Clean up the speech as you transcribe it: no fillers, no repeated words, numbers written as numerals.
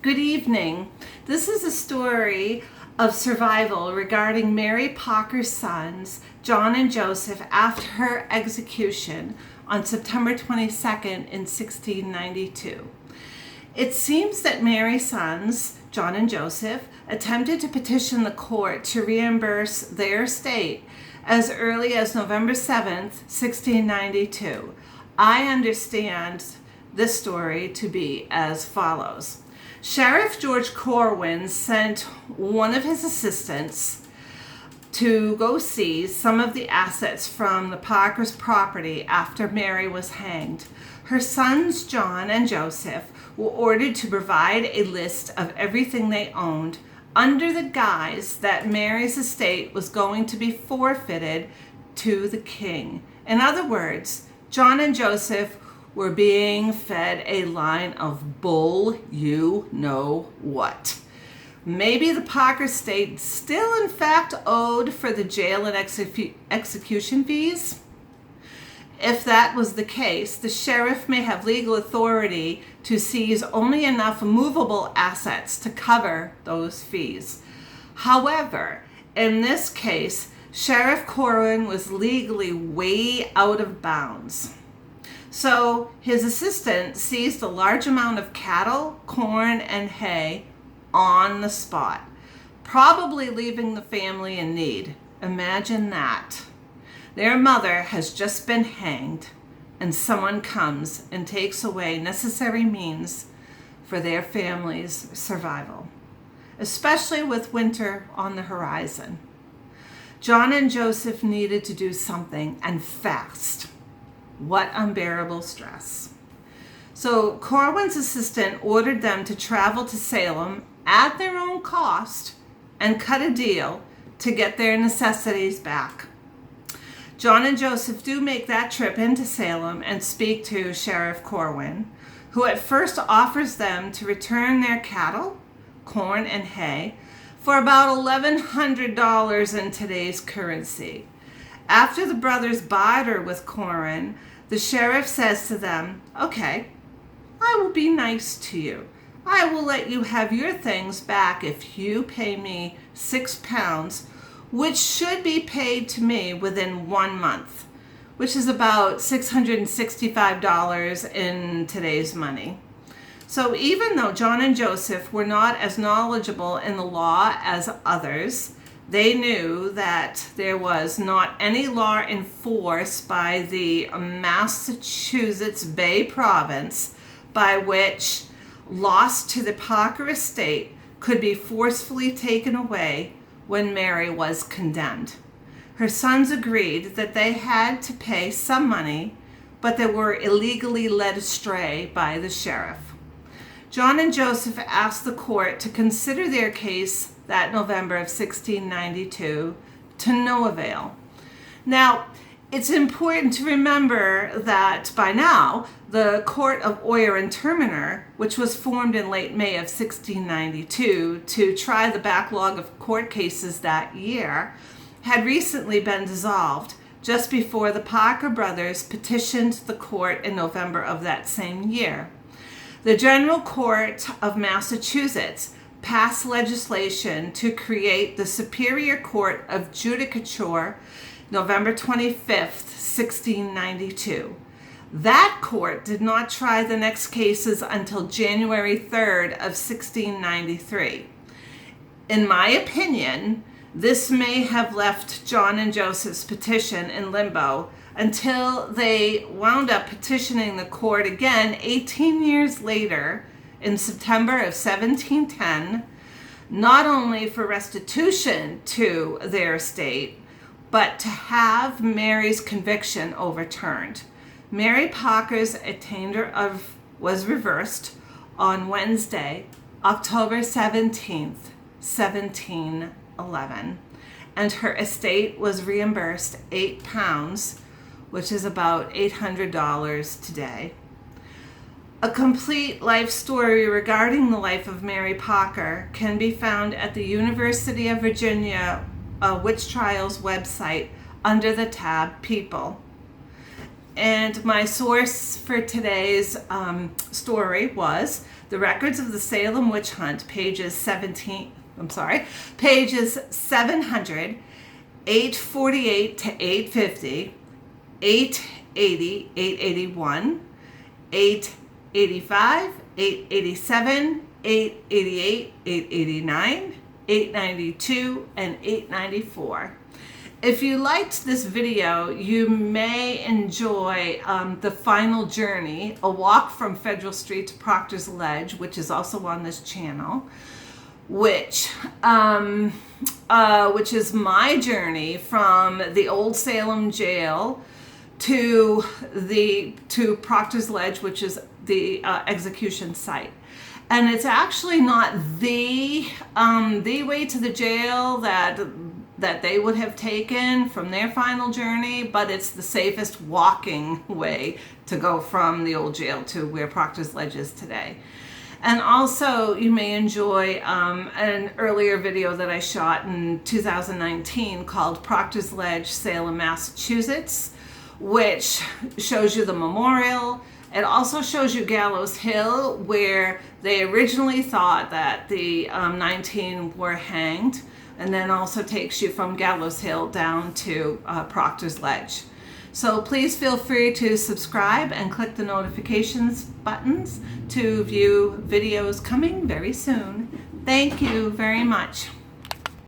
Good evening. This is a story of survival regarding Mary Parker's sons, John and Joseph, after her execution on September 22nd in 1692. It seems that Mary's sons, John and Joseph, attempted to petition the court to reimburse their estate as early as November 7th, 1692. I understand this story to be as follows. Sheriff George Corwin sent one of his assistants to go seize some of the assets from the Parker's property after Mary was hanged. Her sons, John and Joseph, were ordered to provide a list of everything they owned under the guise that Mary's estate was going to be forfeited to the king. In other words, John and Joseph were being fed a line of bull you know what. Maybe the Parker estate still in fact owed for the jail and execution fees? If that was the case, the sheriff may have legal authority to seize only enough movable assets to cover those fees. However, in this case, Sheriff Corwin was legally way out of bounds. So his assistant seized a large amount of cattle, corn, and hay on the spot, probably leaving the family in need. Imagine that. Their mother has just been hanged, and someone comes and takes away necessary means for their family's survival, especially with winter on the horizon. John and Joseph needed to do something, and fast. What unbearable stress. So Corwin's assistant ordered them to travel to Salem at their own cost and cut a deal to get their necessities back. John and Joseph do make that trip into Salem and speak to Sheriff Corwin, who at first offers them to return their cattle, corn, and hay for about $1,100 in today's currency. After the brothers barter with Corwin, the sheriff says to them, "Okay, I will be nice to you. I will let you have your things back if you pay me £6, which should be paid to me within 1 month, which is about $665 in today's money." So even though John and Joseph were not as knowledgeable in the law as others, they knew that there was not any law in force by the Massachusetts Bay Province by which loss to the Parker estate could be forcefully taken away when Mary was condemned. Her sons agreed that they had to pay some money, but they were illegally led astray by the sheriff. John and Joseph asked the court to consider their case that November of 1692 to no avail. Now, it's important to remember that by now, the Court of Oyer and Terminer, which was formed in late May of 1692 to try the backlog of court cases that year, had recently been dissolved just before the Parker brothers petitioned the court in November of that same year. The General Court of Massachusetts passed legislation to create the Superior Court of Judicature November 25th, 1692. That court did not try the next cases until January 3rd of 1693. In my opinion, this may have left John and Joseph's petition in limbo until they wound up petitioning the court again 18 years later in September of 1710, not only for restitution to their estate, but to have Mary's conviction overturned. Mary Parker's attainder was reversed on Wednesday, October 17th, 1711, and her estate was reimbursed £8, which is about $800 today. A complete life story regarding the life of Mary Parker can be found at the University of Virginia Witch Trials website under the tab People. And my source for today's story was The Records of the Salem Witch Hunt, pages 700, 848 to 850, 880, 881, 885, 887, 888, 889, 892, and 894. If you liked this video, you may enjoy The Final Journey, a walk from Federal Street to Proctor's Ledge, which is also on this channel, which is my journey from the old Salem jail to Proctor's Ledge, which is the execution site. And it's actually not the way to the jail that they would have taken from their final journey, but it's the safest walking way to go from the old jail to where Proctor's Ledge is today. And also you may enjoy an earlier video that I shot in 2019 called Proctor's Ledge, Salem, Massachusetts, which shows you the memorial. It also shows you Gallows Hill, where they originally thought that the 19 were hanged, and then also takes you from Gallows Hill down to Proctor's Ledge. So please feel free to subscribe and click the notifications buttons to view videos coming very soon. Thank you very much.